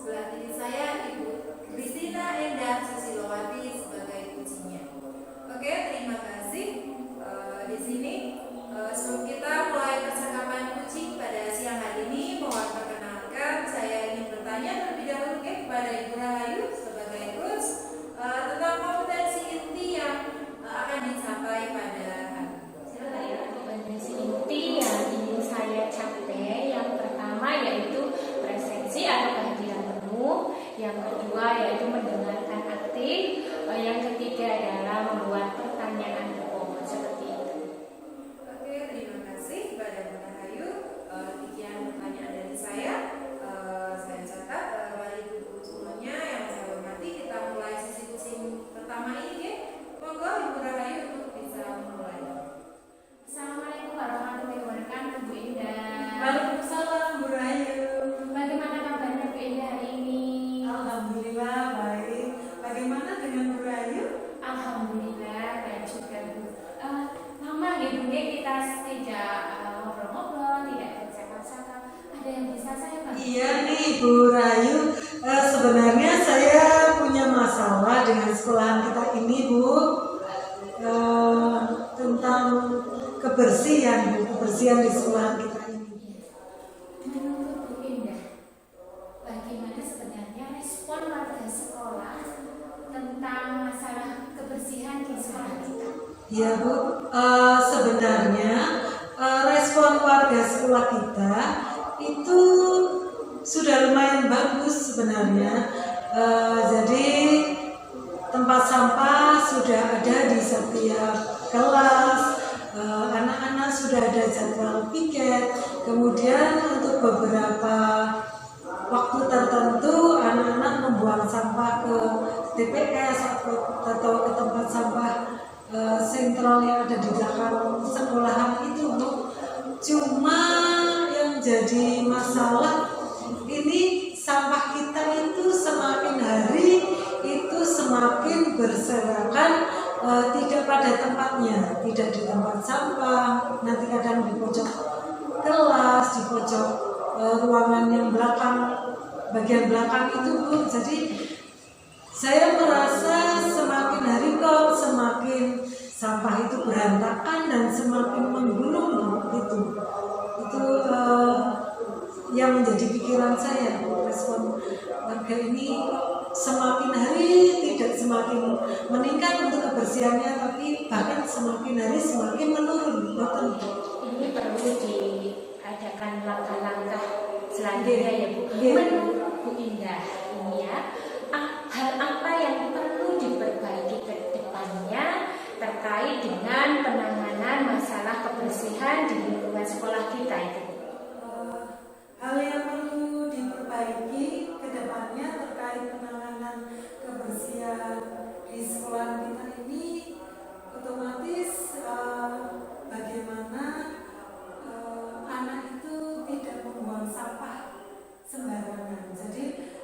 Sebelah kiri saya Ibu Christina Endah Susilowati sebagai kuncinya. Oke, terima kasih. Di sini sebelum kita mulai percakapan kucing pada siang hari ini, mohon perkenalkan saya ingin bertanya terlebih dahulu kepada Ibu Rahayu sebagai coach tentang kompetensi inti yang akan dicapai pada hari ini. Silakan ya. Kompetensi inti yang ingin saya capai yang pertama yaitu presensi atau kehadiran penuh, yang kedua yaitu mendengarkan aktif, yang ketiga adalah membuat pertanyaan pokok seperti itu. Oke, terima kasih kepada Bu Rahayu. Demikian pertanyaan dari saya. Saya catat Bapak Ibu guru semuanya yang saya hormati, kita mulai sesi kucing pertama ini ya. Monggo Ibu Rahayu untuk bisa mulai. Assalamualaikum warahmatullahi wabarakatuh, Bu Indah. Waalaikumsalam Bu Rahayu. Bagaimana kabarnya Bu Indah hari ini? Alhamdulillah baik. Bagaimana dengan Bu Rahayu? Alhamdulillah baik juga, Bu. Lama ya Bu ya kita tidak ngobrol-ngobrol, tidak bercakap-cakap. Ada yang bisa saya bantu? Iya nih Bu Rahayu, sebenarnya saya punya masalah dengan sekolahan kita ini Bu, tentang kebersihan di sekolahan kita ini. Menurut Bu Indah, bagaimana sebenarnya respon warga sekolah tentang masalah kebersihan di sekolah kita? Ya Bu, sebenarnya respon warga sekolah kita itu sudah lumayan bagus sebenarnya. Jadi tempat sampah sudah ada di setiap kelas, anak-anak sudah ada jadwal piket. Kemudian untuk beberapa waktu tertentu anak-anak membuang sampah ke TPS atau ke tempat sampah sentral yang ada di belakang sekolahan itu Bu. Cuma yang jadi masalah ini sampah kita itu semakin hari itu semakin berserakan, tidak pada tempatnya, tidak di tempat sampah, nanti kadang di pojok kelas, di pojok ruangan yang belakang, bagian belakang itu Bu. Jadi saya merasa semakin hari kok semakin sampah itu berantakan dan semakin menggulung itu yang menjadi pikiran saya. Respon warga ini kok semakin hari tidak semakin meningkat untuk kebersihannya, tapi bahkan semakin hari semakin menurun. Ini perlu diadakan langkah-langkah selanjutnya ya Bu. Iya. Menurut Bu Indah ini ya, hal apa yang perlu diperbaiki ke depannya terkait dengan penanganan masalah kebersihan di lingkungan sekolah kita itu? Hal yang perlu diperbaiki ke depannya terkait penanganan kebersihan di sekolah kita ini otomatis bagaimana anak itu tidak membuang sampah sembarangan. Jadi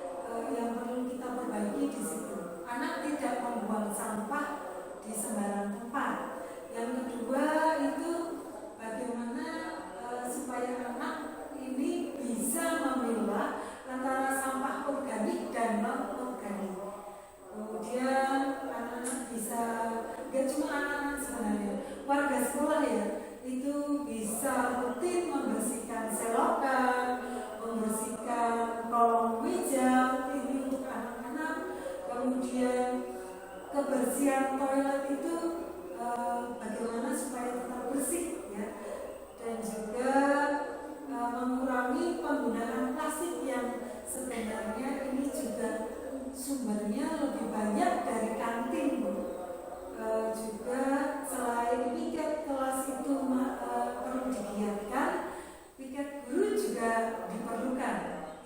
yang perlu kita perbaiki di situ. Anak tidak membuang sampah di sembarang tempat. Yang kedua itu bagaimana supaya anak ini bisa memilah antara sampah organik dan non organik. Kemudian anak-anak bisa, gak cuma anak-anak sebenarnya, warga sekolah ya, itu bisa rutin membersihkan selokan, membersihkan kolong meja ini untuk anak-anak. Kemudian kebersihan toilet itu bagaimana supaya tetap bersih ya, dan juga mengurangi penggunaan plastik yang sebenarnya ini juga sumbernya lebih banyak dari kantin. Juga selain piket kelas itu perlu digiatkan, piket guru juga diperlukan.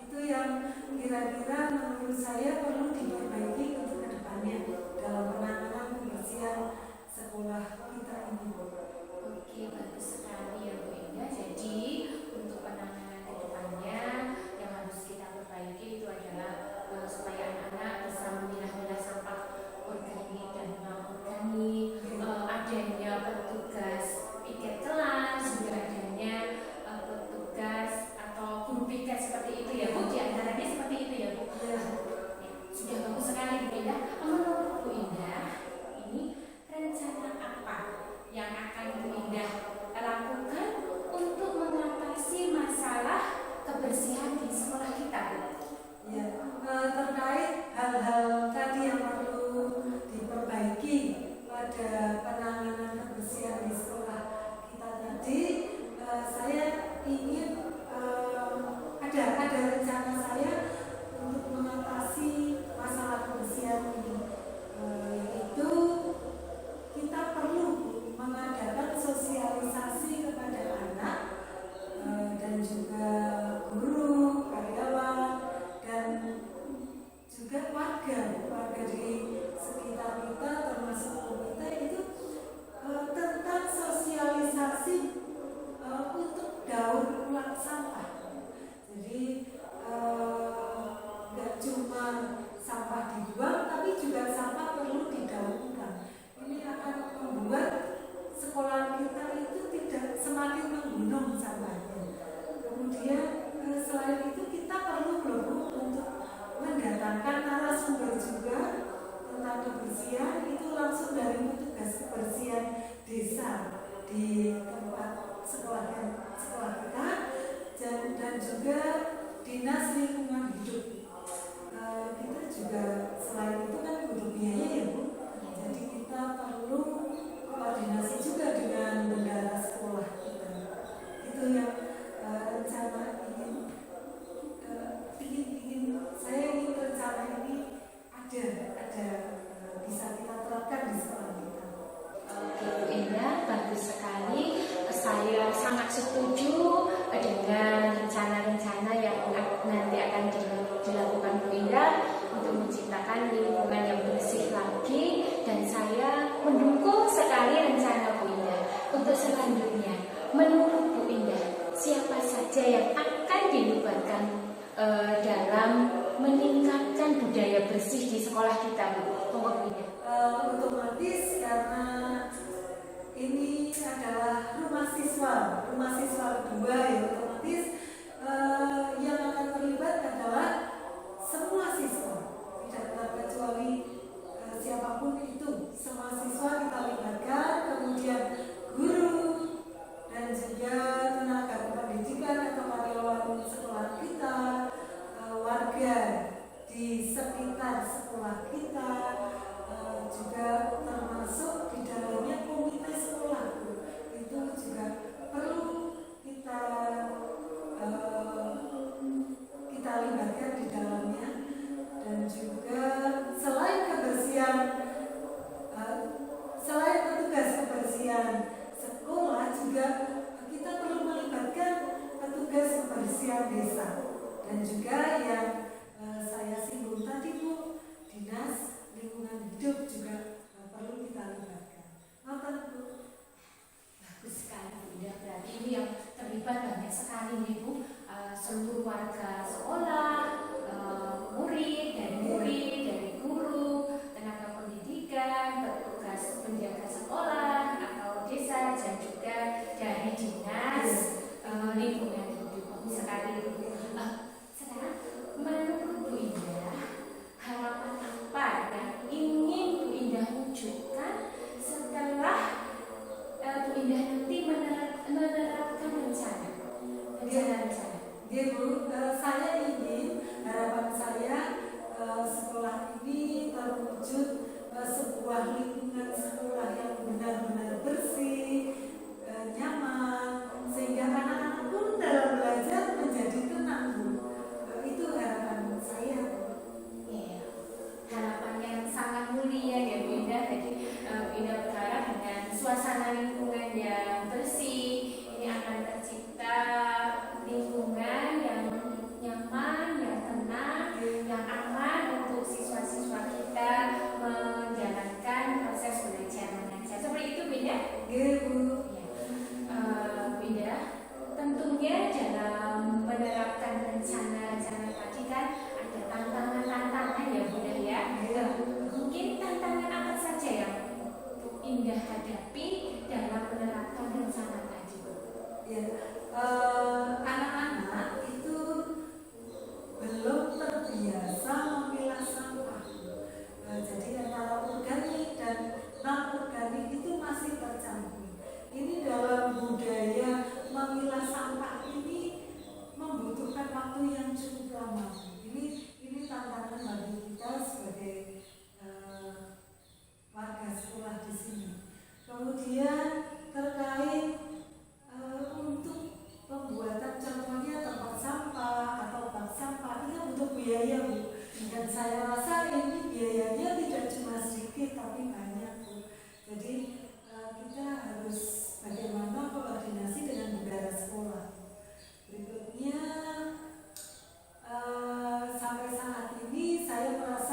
Itu yang kira-kira menurut saya perlu diperbaiki untuk kedepannya dalam penanganan kebersihan sekolah kita ini. Oke, bagus sekali ya Bu Indah. Jadi untuk penanganan ke depannya yang harus kita perbaiki itu adalah supaya anak-anak bisa memilah-milah sampah organik dan non-organik, adanya petugas piket kelas, juga adanya petugas atau guru piket seperti itu ya Bu, di antaranya seperti itu ya Bu. juga warga di sekitar kita termasuk kita itu tentang sosialisasi untuk daur ulang sampah. Jadi nggak cuma sampah dibuang, tapi juga sampah perlu didaur ulang. Ini akan membuat sekolah kita itu tidak semakin menggunung sampahnya. Kemudian selain itu kita perlu untuk mendatangkan narasumber juga tentang kebersihan, itu langsung dari petugas kebersihan desa di tempat sekolah kita dan juga dinas lingkungan hidup. Kita juga selain itu kan butuh biaya ya Bu, jadi kita perlu koordinasi juga dengan bendahara sekolah kita. Itu yang rencana saya ingin rencana ini ada bisa kita terapkan di sekolah kita. Bu Indah, bagus sekali. Saya sangat setuju dengan rencana-rencana yang nanti akan dilakukan Bu Indah untuk menciptakan lingkungan yang bersih lagi, dan saya mendukung sekali rencana Bu Indah. Untuk selanjutnya, menurut Bu Indah, siapa saja yang akan dilibatkan dalam meningkatkan budaya bersih di sekolah kita, Bu? Bu Indah. Otomatis karena ini adalah rumah siswa kedua ya, otomatis yang akan terlibat adalah semua siswa, tidak terkecuali siapapun itu. Semua siswa kita libatkan, kemudian guru dan juga tenaga pendidikan atau karyawan sekolah kita, warga di sekitar sekolah kita, juga termasuk di dalamnya komite sekolah. Itu juga perlu kita libatkan di dalamnya. Dan juga selain kebersihan, selain petugas kebersihan sekolah, juga kita perlu melibatkan petugas kebersihan desa dan juga yang saya singgung tadi Bu, dinas lingkungan hidup juga perlu kita libatkan. Nonton Bu. Bagus sekali Bu Indah, berarti ini yang terlibat banyak sekali nih Bu, seluruh warga sekolah, murid, dari guru, tenaga pendidikan, petugas penjaga sekolah atau desa, dan juga dari dinas lingkungan hidup. Bagus sekali Bu. Sekarang menurut Bu Indah, harapan apa yang ingin Bu Indah wujudkan setelah Bu Indah nanti menerapkan rencana? Ya Bu, saya ingin, harapan saya sekolah ini terwujud sebuah lingkungan sekolah yang benar-benar bersih, nyaman, sehingga anak-anak pun dalam belajar menjadi tenang Bu. Itu harapan saya Bu. Iya, harapan yang sangat mulia ya Bu Indah. Jadi Bu Indah berharap dengan suasana lingkungan yang bersih ini akan tercipta lingkungan yang nyaman, yang tenang, yang aman untuk siswa-siswa kita menjalankan proses belajar mengajar. Seperti itu Bu Indah. Iya Bu. Bu Indah, tentunya dalam menerapkan rencana-rencana tadi kan ada tantangan-tantangan ya Bu Indah ya. Mungkin tantangan apa saja yang Bu Indah hadapi dalam menerapkan rencana tadi Bu? Ya, anak-anak itu belum terbiasa memilah sampah. Jadi antara organik dan non organik itu masih tercampur. Ini dalam budaya memilah sampah ini membutuhkan waktu yang cukup lama. Ini tantangan bagi kita sebagai warga sekolah di sini. Kemudian terkait untuk pembuatan contohnya tempat sampah atau bak sampah ini butuh biaya Bu. Dan saya rasa ini biayanya tidak cuma sedikit tapi banyak Bu. Jadi kita harus bagaimana koordinasi dengan bendahara sekolah. Berikutnya sampai saat ini saya merasa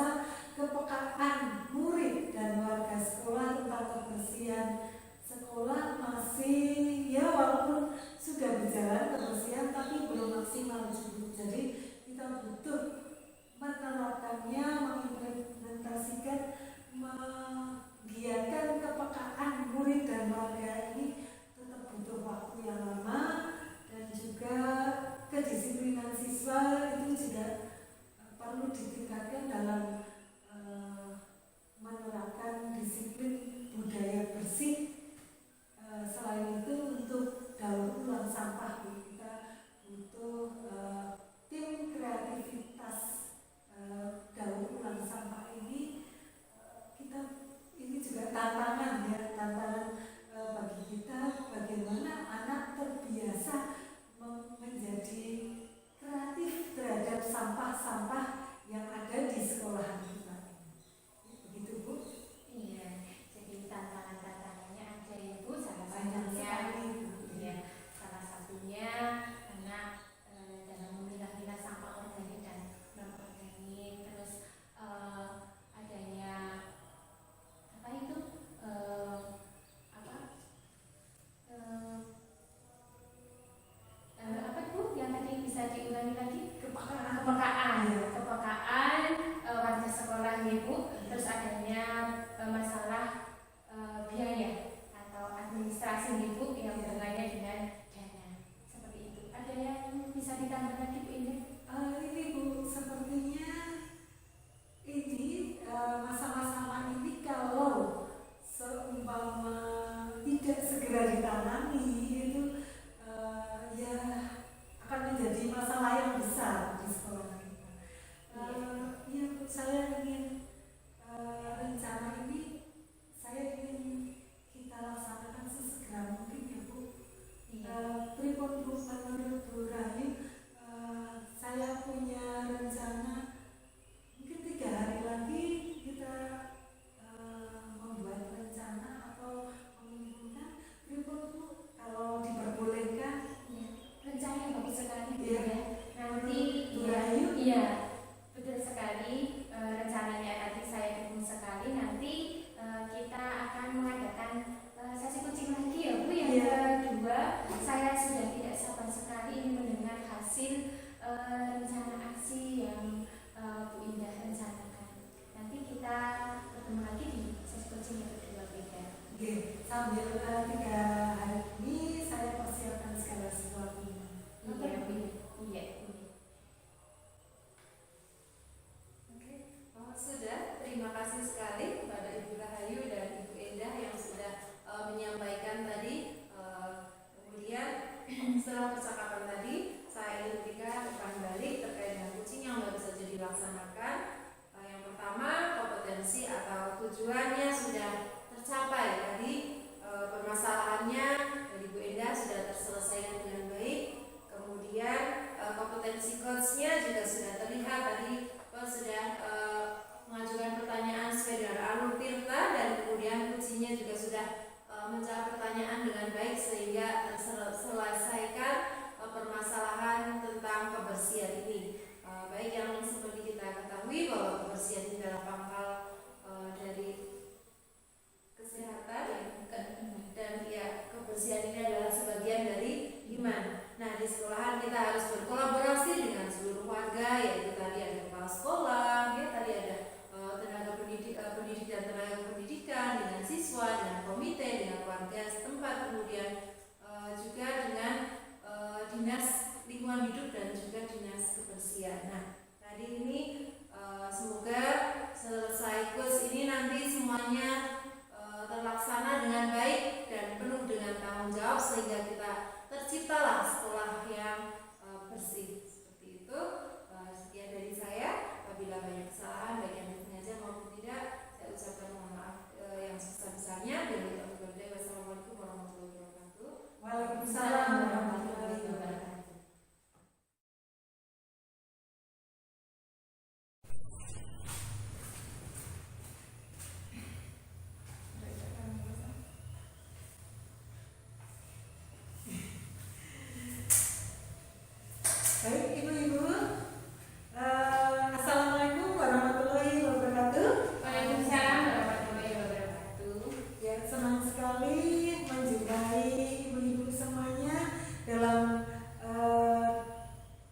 dalam menerapkan disiplin budaya bersih. Selain itu untuk daur ulang sampah kita butuh tim kreativitas daur ulang sampah ini. Kita ini juga tantangan ya, tantangan bagi kita bagaimana anak terbiasa menjadi kreatif terhadap sampah-sampah yang ada di sekolahan kita. Begitu Bu? Iya, jadi tantangannya ada ya Bu, salah Banyak satunya, sekali. iya, salah satunya anak dalam memilah-milah sampah organik dan non organik, terus adanya apa itu apa Bu yang tadi bisa diulangi lagi? Kepekaan. Kepekaan warga sekolah nih Bu, terus adanya masalah biaya atau administrasi nih Bu yang hubungannya dengan dana, seperti itu. Ada yang bisa ditambah lagi Bu ini? Ini Bu, sepertinya ini masa-masa ini kalau seumpama tidak segera ditangani itu ya akan menjadi masalah yang besar di sekolah kita. Ya Bu, saya ingin rencana ini saya ingin kita laksanakan sesegera mungkin ya Bu. Pripun Bu, menurut Bu Rahim, saya punya rencana mungkin 3 hari lagi kita membuat rencana atau mengumpulkan. Pripun Bu, kalau diperbolehkan? Rencana yang bagus sekali Bu Iya. ya. Nanti Bu Rahayu? iya, betul sekali. Rencananya tadi saya dukung sekali. Nanti kita akan mengadakan sesi coaching lagi ya Bu. Yang Iya. kedua, saya sudah tidak sabar sekali ingin mendengar hasil rencana aksi yang Bu Indah rencanakan. Nanti kita bertemu lagi di sesi coaching yang kedua beda. Oke, sambil 3 hari ini saya persiapkan segala sesuatunya. Iya Bu. Iya. Oke, sudah. Terima kasih sekali kepada Ibu Rahayu dan Ibu Endah yang sudah menyampaikan tadi. Kemudian setelah percakapan tadi, saya ingin tekan balik terkait dengan coaching yang baru saja dilaksanakan. Yang pertama, kompetensi atau tujuannya sudah tercapai. Tadi permasalahannya dari Bu Endah sudah terselesaikan dengan baik. Kemudian kompetensi coachnya juga sudah terlihat tadi sudah mengajukan pertanyaan sesuai dengan alur tirta, dan kemudian coachingnya juga sudah menjawab pertanyaan dengan baik sehingga terselesaikan permasalahan tentang kebersihan ini. Baik yang seperti kita ketahui bahwa kebersihan ini adalah pangkal dari kesehatan dan ya kebersihan ini adalah sebagian dari iman. Nah, di sekolahan kita harus berkolaborasi dengan seluruh warga, yaitu tadi ada kepala sekolah, ya tadi ada tenaga pendidik dan tenaga pendidikan, dengan siswa, dengan komite, dengan warga setempat, kemudian juga dengan dinas lingkungan hidup dan juga dinas kebersihan. Nah, tadi ini semoga selesai kurs ini nanti semuanya terlaksana dengan baik dan penuh dengan tanggung jawab sehingga kita terciptalah sekolah yang bersih. Seperti itu. Sekian dari saya. Apabila banyak kesalahan baik yang disengaja maupun tidak, saya ucapkan mohon maaf yang sebesar-besarnya. Wassalamualaikum warahmatullahi wabarakatuh. Waalaikumsalam warahmatullahi wabarakatuh. Baik Ibu-Ibu, Assalamualaikum warahmatullahi wabarakatuh. Waalaikumsalam warahmatullahi wabarakatuh. Ya, senang sekali menjumpai Ibu-Ibu semuanya dalam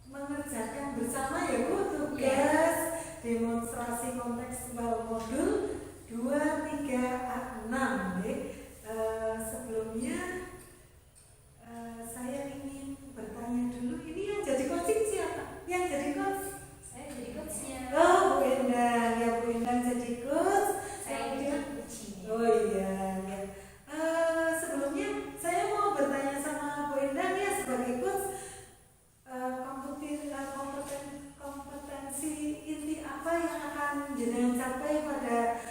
mengerjakan bersama ya Bu tugas demonstrasi kontekstual modul 2, 3, 6 ya. Sebelumnya saya ingin bertanya dulu, ini yang jadi coaching siapa? Yang jadi coach? Saya jadi coachnya. Oh, Bu Endah. jenengan capai pada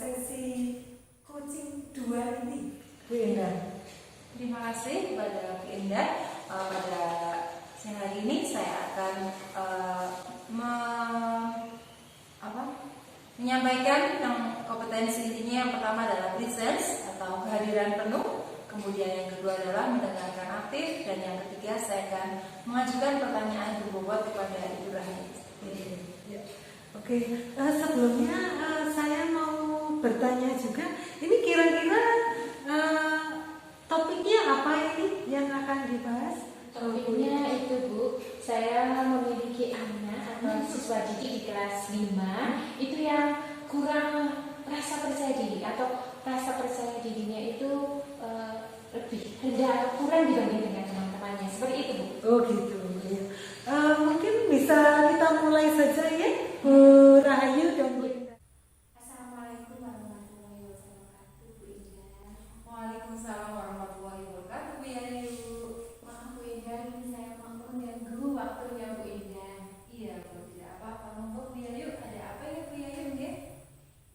sesi coaching 2 ini, Bu Indah? Terima kasih kepada Bu Indah. Pada siang hari ini saya akan menyampaikan yang kompetensi intinya. Yang pertama adalah presence atau kehadiran penuh, kemudian yang kedua adalah mendengarkan aktif, dan yang ketiga saya akan mengajukan pertanyaan berbobot kepada Ibu Rahmi. Oke, sebelumnya saya mau bertanya juga, ini kira-kira topiknya apa ini yang akan dibahas? Topiknya itu Bu, saya memiliki anak siswa didik di kelas 5 itu yang kurang rasa percaya diri, atau rasa percaya dirinya itu lebih rendah, kurang dibanding dengan teman-temannya, seperti itu Bu. Oh gitu ya. Mungkin bisa kita mulai saja ya, Bu Rahayu dan Bu Indah. Assalamualaikum warahmatullahi wabarakatuh, Bu Indah. Waalaikumsalam warahmatullahi wabarakatuh, Bu Yayu. Maaf Bu Indah, ini saya mau mengganggu waktunya Bu Indah. Iya, Bu, tidak apa-apa. Monggo Bu Yayu, ada apa ya Bu Yayu?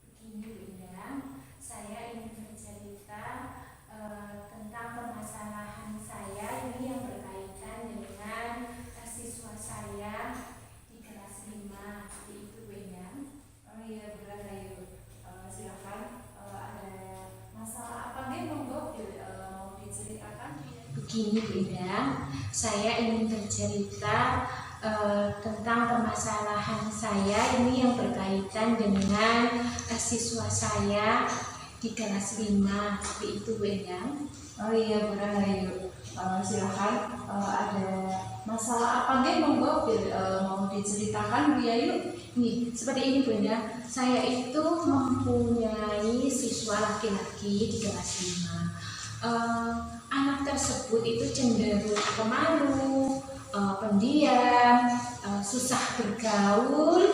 Begini Bu Indah, saya ingin bercerita tentang permasalahan saya ini yang berkaitan dengan siswa saya di kelas 5, seperti itu Bu Indah. Oh iya, Bu Rahayu. Silakan. Ada masalah apa nih? Monggo mau diceritakan. Begini Bu Indah, saya ingin bercerita tentang permasalahan saya ini yang berkaitan dengan siswa saya di kelas 5, seperti itu Bu Indah. Oh iya, Bu Rahayu. Silakan. Ada masalah apa nih? Monggo mau diceritakan, Bu Yayu. Nih, seperti ini Bu Indah, saya itu mempunyai siswa laki-laki di kelas 5. Anak tersebut itu cenderung pemalu, pendiam, susah bergaul,